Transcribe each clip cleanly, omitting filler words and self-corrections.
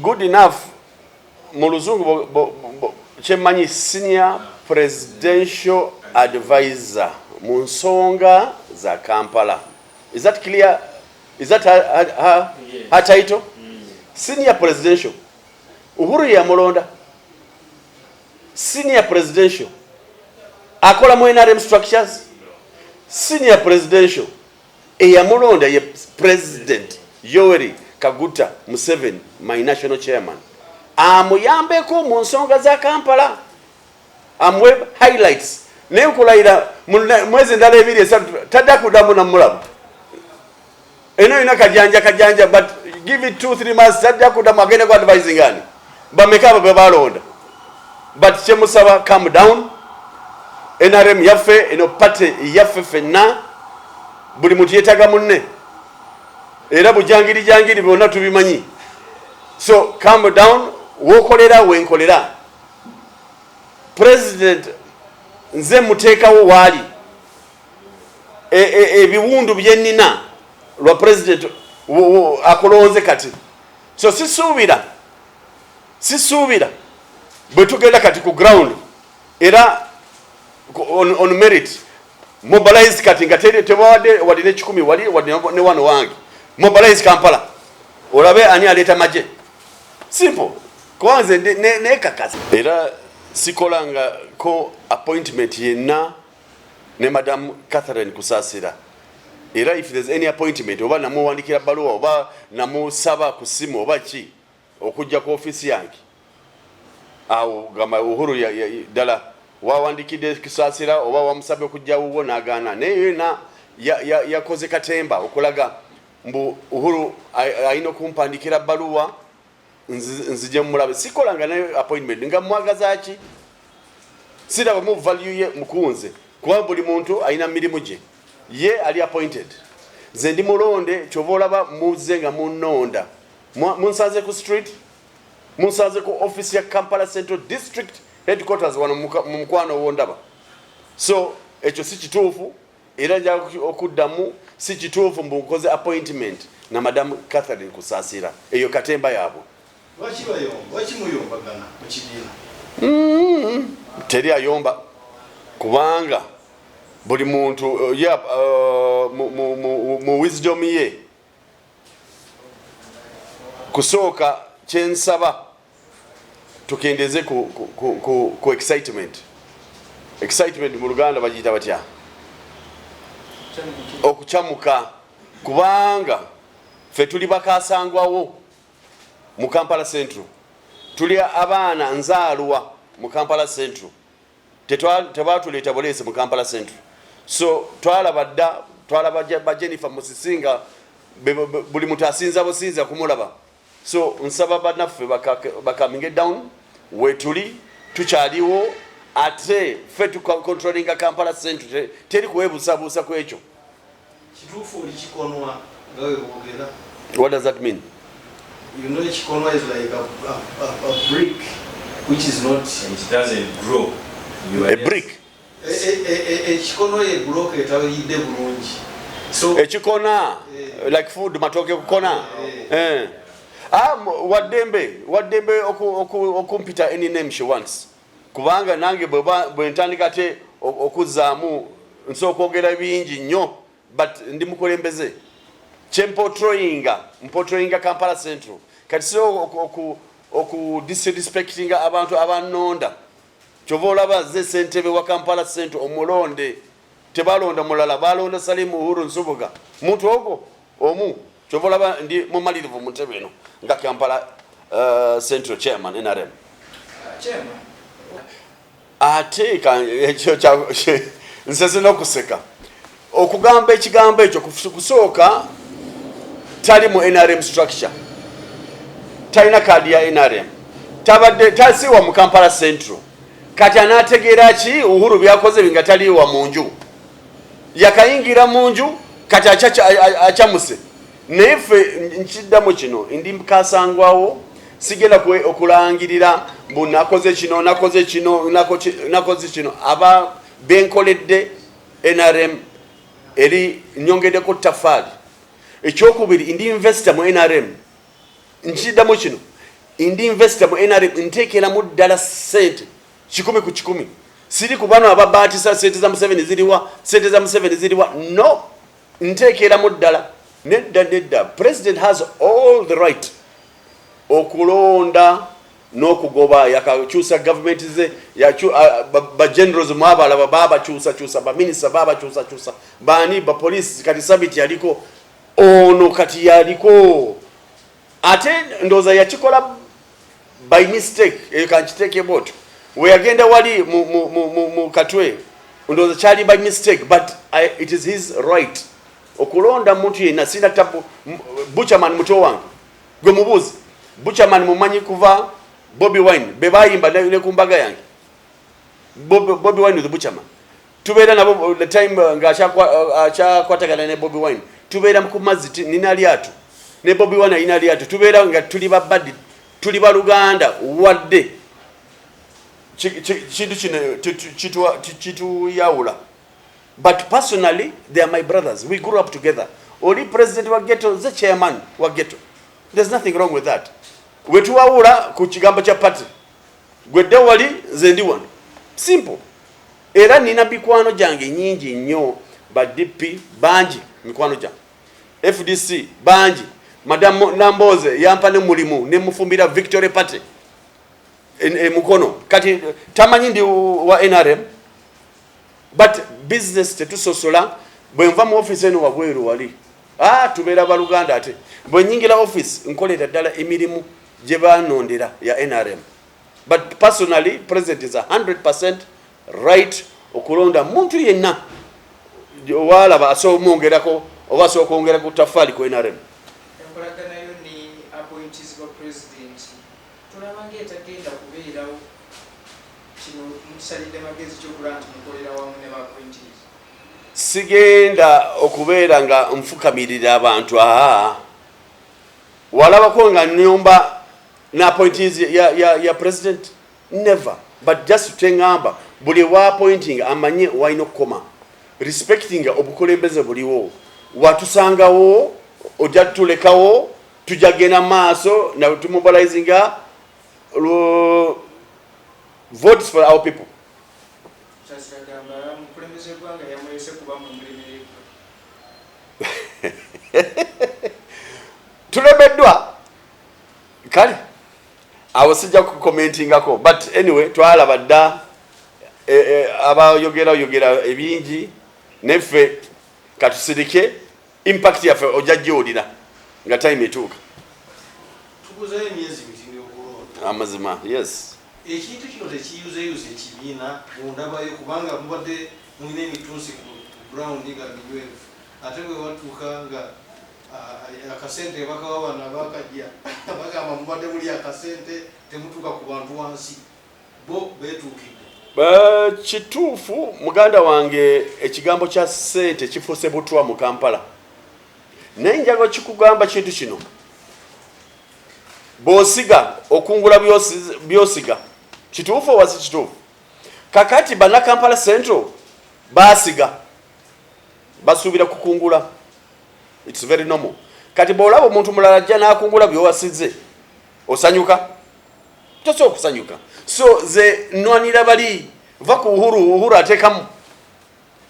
good enough mu luzungu kyemmanyi senior presidential advisor mu nsonga za Kampala. Is that clear? Is that her title? Senior presidential. Uhuru yamulonda. Senior presidential. Akola mu NRM structures. Senior presidential. Eyamulonda ye president Yoweri Kaguta Museveni, my national chairman. Amuyambeko mu nsonga za Kampala. Amwe highlights. Nenkulaira mwezi ndala ebiri esatu tadakudamu na mulabu. Eno ina kajanja but give it 2-3 months tadakudamu agenda ku advising ngani. Bameka babalonda. But chemusaba calm down. NRM yaffe eno party yaffe fenna buli muntu yetaga munne. Era bujangiri bonna tubimanyi. So calm down, wokolera wenkolera. President nze muteekawo waali ebiwundu byenina lwa president akolonze kati. So sisuubira bwe tugenda kati ku ground era on merit mobilize kati nga tebawadde wadde 10 wali wadde ne wano wange mobilize Kampala olabe ani aleta maje simple kwanze ne kakasa era sikolanga ko appointment yenna ne Madam Catherine Kusasira era if there's any appointment oba namuwandikira baluwa oba namusaba ku simu oba ki okujja ku office yange awo gama Uhuru ya dala wawandikide Kusasira oba wamusabe okujja wuwo nagana naye na yakoze katemba okulaga mbu Uhuru ayino kumpandikira baluwa nzije mulabe sikolanga naye appointment nga mwagaza ki siraba mu value ye mukunze kuba buli muntu ayina mirimu gye ye ali appointed nze ndi mulonde kyobolaba muze nga munonda munsaze ku street munsaze ku office ya Kampala Central District headquarters wano mu mukwano wondaba so ekyo si kituufu era nja okuddamu si kituufu mbukoze appointment na Madam Catherine Kusasira eyo katemba yabo wakimuyombagana mu kibiina teri ayomba kubanga buli muntu mu wisdom ye kusooka kyensaba tukendeze ku excitement mu Luganda bagiyita batya okuchamuka kubanga fe tuli bakasangwawo mu Kampala Central tuli abaana nzaalwa mu Kampala Central tebatuleta bolese mu Kampala Central so twalaba Jennifer Musisinga buli muntu asinza businza kumulaba so nsaba banaffe bakaminge down we tuli tukyaliwo ate fe controlling Kampala Central teri kuwebusabusa ku ekyo kituufu oli kikonwa ngawe bwogera. What does that mean? You know, Chikonwa is like a brick which is not. It doesn't grow. A brick. Chikonwa is block it or you de so a chikona like food matoke kukona. Wadembe okumpita any name she wants. Kubanga nange bwentandika te okuzaamu nso kwogera bingi nnyo but ndi mukulembeze. Mpotroyinga Kampala Central kati so disrespecting abantu abanonda chovola baze sentebe wa Kampala Central omulonde tebalonda mulala balonda Salimu Uhuru Nsubuga muntu ogo omu chovola ndi mumalirivu muntebe eno nga Kampala Central chairman NRM chairman ateka ekyo nsese nokuseka okugamba ekigambo ekyo kusooka tali mu NRM structure talina kadi ya NRM tabadde tasiwa mu Kampala Central kati anategeera ki Uhuru byakoze binga taliwa munju yakayingira munju kati achamuse nefe nchiddamu kino ndi mkasangwawo sigenda okulangirira mbu nakoze kino aba benkoledde NRM eri nyongedeko tafali ekyokubiri ndi investor mu NRM nchiddamu kino ndi investor mu NRM nteekera mu ddala ssente 100 ku 100 siri ku bano ababaatisa ssente za Museveni ziriwa ssente za Museveni ziriwa no nteekera mu ddala nedda president has all the right okulonda n'okugoba yakakyusa government ze ba generals mwabala baba kyusa ba minister baba kyusa bani ba police kati sabit yaliko ono kati yaliko ate ndoza yakikola by mistake kanchiteke boto we agenda wali mu katwe ndoza chali by mistake but it is his right okulonda muntu yena sina tabu Butcherman muto wange gwe mubuzi Butcherman mumanyi kuva Bobby Wine bebayimba ne kumbaga yange Bobby Wine the Butcherman tubeera nabo the time ngacha kwatakana ne Bobby Wine tubeera mukumazi ninali atu ne Bobby Wine inali atu tubeera nga tuli babadi tuli baluganda wadde chitu yaula but personally they are my brothers we grew up together oli president wa ghetto the chairman wa ghetto there's nothing wrong with that wetuwawula ku kigambo kya party gwedde wali zendi wano simple era nina bikwano jange nyingi nnyo ba DP banji mikwano jange FDC banji Madam Namboze yampa ne mulimu ne mufumbira Victory Party mukono kati tamanyi ndi wa NRM but business tetusosola bwe nva mu office eno wabweru wali tubeera baluganda ate bwe nyingira office nkolera ddala emirimu gye banondera ya NRM but personally president is 100% right okulonda muntu yenna walaba asomwongerako oba asokwongera ku tafali ku NRM enkolagana yo ni appointees ba president tulabanga etagenda kubeerawo kino musalidde magezi ky'okulanga mukolera wamu ne ba appointees sigenda okubeera nga nfukamirira abantu walabako nga nyumba na appointees ya president never but just tengamba buli wa appointing amanye wine okoma respecting obukulembeze buliwo watusangawo ojja tulekawo tujagena maaso na tumobilizinga votes for our people tulemeddwa kale awo sijja kukomentingako but anyway twalaba dda abayogera ebingi neffe katusirike impact yaffe ojja gyolira nga time etuuka tukuzayo emyezi mitini okulonda amazima yes ekintu kino tekiyuzeyuza ekibiina mundabayo kubanga mubadde mulina emitunsi ku ground nga minywevu ate bwe watuuka nga akasente bakawa bana bakajja bagamba mubadde muli akasente temutuuka ku bantu wansi bo betuukidde kituufu muganda wange ekigambo kya ssente kifuuse butwa mu Kampala naye njaga kikugamba kintu kino bw'osiga okungula byosiga kituufu oba si kituufu kakati banna Kampala Central basiga basuubira kukungula it's very normal kati bw'olaba omuntu mulala ajja n'akungula byowasize osanyuka tosobola okusanyuka so ze nwanira bali va ku uhuru ateekamu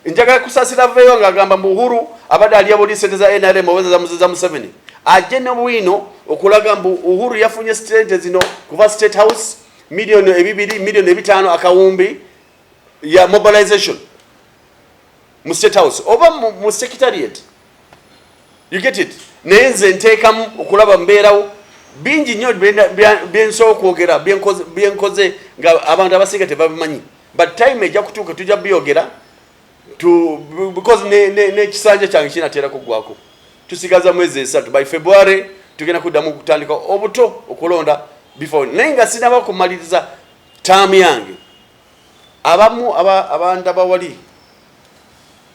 njagala kusasira veyo ng'agamba mu uhuru abadde alya buli sente za NRM oba za Museveni ajje ne bwino okulaga mbu uhuru yafunye sente zino kuva State House milioni 2 milioni 5 akawumbi ya mobilization mu State House oba mu secretariat you get it nenze nteekamu okulaba mbeerawo bingi nnyo byensobola okwogera byenkoze nga abantu abasinga tebabimanyi but time ejja kutuuka tujja byogera because n'ekisanja kyange kinateera kuggwako tusigaza mwezi 3 by February tugenda kuddamu kutandika obuto okulonda before naye nga sinaba kumaliriza taamu yange abamu abandaba wali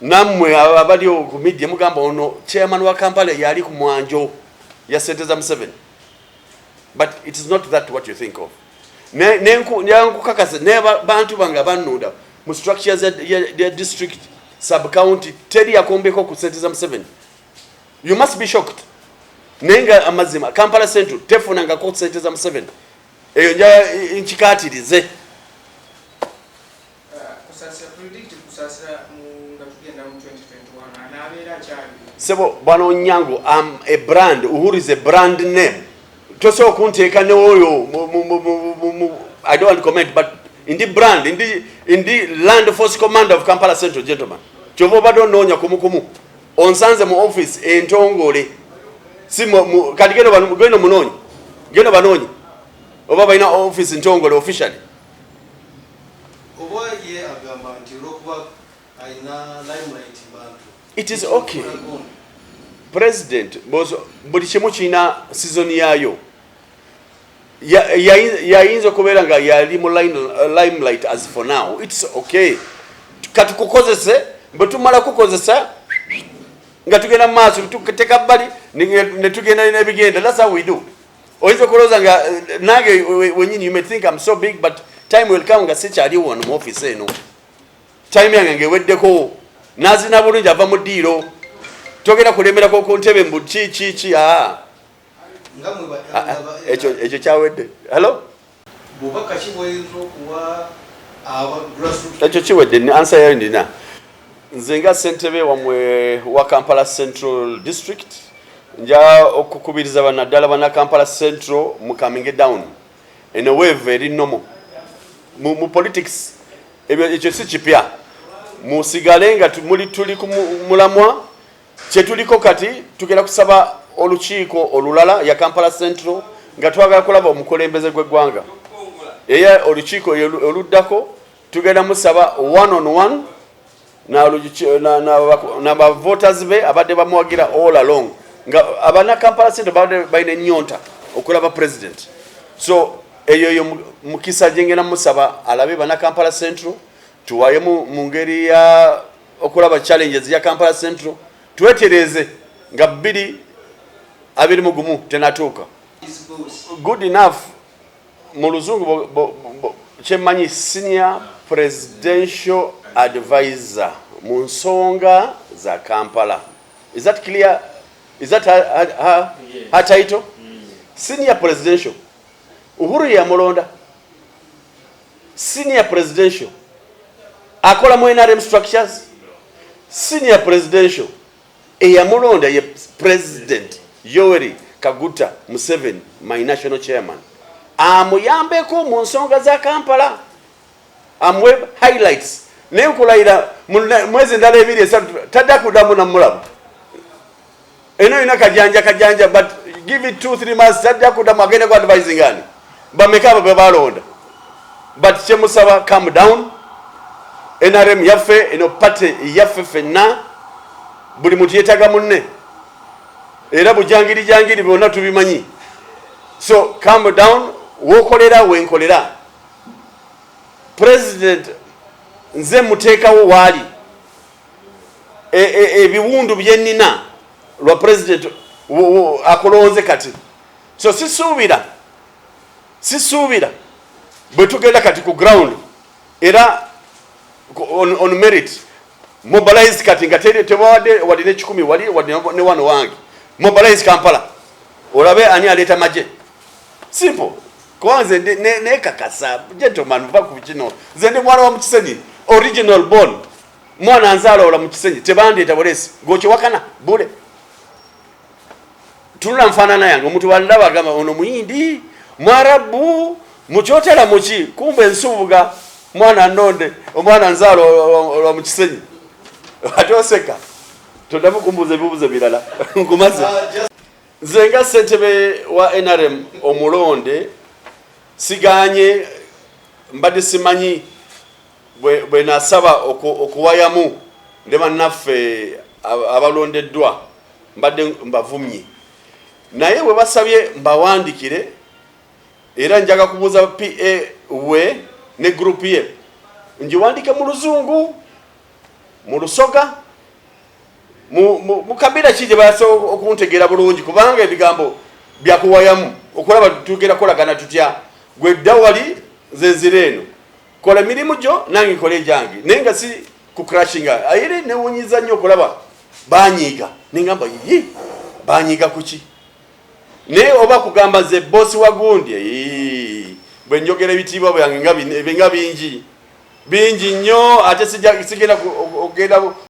nammwe abali ku media mugamba ono chairman wa Kampala yali ku mwanjo ya sente za Museveni but it is not that what you think of nenkukakasa bantu bange bannunda mu structures ya district sub county teri yakombeko ku sente za Museveni you must be shocked nenga amazima Kampala Central tefunanga ko sente za Museveni eyo nja nchikatirize kusasira predict kusasira mu ngakugenda mu 2021 anabeera cyane sebo bwana Onyango am a brand Uhuru is a brand name toso kunteeka ne oyo I don't want to comment but in the brand in the land force commander of Kampala Central gentlemen chovo bado nonya kumukumu onsanze mu office entongole simo katigeno bano geno munonyi geno banonyi oba baina office ntongole officially oba ye agamba nti lokuba aina limelight bantu it is okay president bozo buli kimu kina season yayo yayinza kubeera nga yali mu limelight as for now it's okay katukukozese betumala kukozesa nga tugenda maaso tukateka bali ne tugenda nebigenda that's how we do oyinza kuloza nga nange wenyini you may think I'm so big but time will come nga sikyali wano mu office eno time yange ngeweddeko nazina bulungi ava mu ddiiro togenda kulemerako ku ntebe mbu ki ekyo kyawedde hello bubaka kiboyinza okuwa aba grassroots ekyo kiwedde ni answer yayo ndina nze nga ssentebe wamwe wa Kampala Central District nja okukubiriza banaddala bana Kampala Central mu coming down in a wave eri nomo mu politics ekyo si kipya musigale nga tuli ku mulamwa kyetuliko kati tugenda kusaba olukiiko olulala ya Kampala Central nga twagala kulaba omukulembeze gw'eggwanga eya olukiiko oluddako tugenda musaba one on one na ba voters be abadde bamuwagira all along nga abana Kampala Central bade baine nyonta okulaba president so eyo mukisa jengena musaba alabe bana Kampala Central tuwaye mu ngeri ya okulaba challenges ya Kampala Central twetereze nga bidi abiri mugumu tenatuka good enough mu luzungu chemanyi senior presidential advisor mu nsonga za Kampala. Is that clear? Is that her title? Senior presidential. Uhuru ya mulonda. Senior presidential. Akola mu NRM structures. Senior presidential. Eya mulonda ye president Yoweri Kaguta Museveni, my national chairman. Amuyambeko mu nsonga za Kampala. Amwe highlights. Nenkulaira mwezi ndala ebiri esatu tadakudamu na mulamu. Eno ina kajanja but give it 2-3 months tadakudamu agenda kwa advising gani. Bamekaba bebalonda. But chemusaba calm down. NRM yaffe eno party yaffe fenna buli mutu yetaga munne. Era bujangiri bonna tubimanyi. So calm down wokolera wenkolera. President nze muteekawo waali ebiwundu byenina lwa president akolonze kati so sisuubira bwe tugenda kati ku ground era on merit mobilize kati nga tebawadde wadde ne 10 wali wadde ne wano wange mobilize Kampala olabe ani aleeta maje simple kwanze ne kakasa gentleman va ku kino nze ndi mwana wa Mukisenyi original born mwana nzalo ola Mukisenyi tebandeta bolesi goche wakana bule tulula mfanana yange omuntu balaba agamba ono muyindi mwarabu muchotera muchi kumbe nsubuga mwana ndonde omwana nzalo ola Mukisenyi atoseka todamu kumbuze bibuze bilala nkumaze nzenga ssentebe wa NRM omulonde siganye mbadde simanyi bwe nasaba okuwayamu ndema naffe abalondeddwa mbadde mbavumye naye bwe basabye mbawandikire era njaga kubuuza PA we ne group ye njiwandike mu luzungu mu lusoga mu kabira kije baso okuntegera bulungi kubanga ebigambo byakuwayamu okulaba tugera kolagana tutya gwe dawali zenzireno kola mirimu jo nangi kole jangi nenga si ku crashinga ayire ne wonyiza nnyo kulaba banyiga ningamba yi banyiga kuki ne oba kugamba ze boss wa Gundi bwe njogera ebitiibwa byange nga bingi nnyo ate sigenda okugenda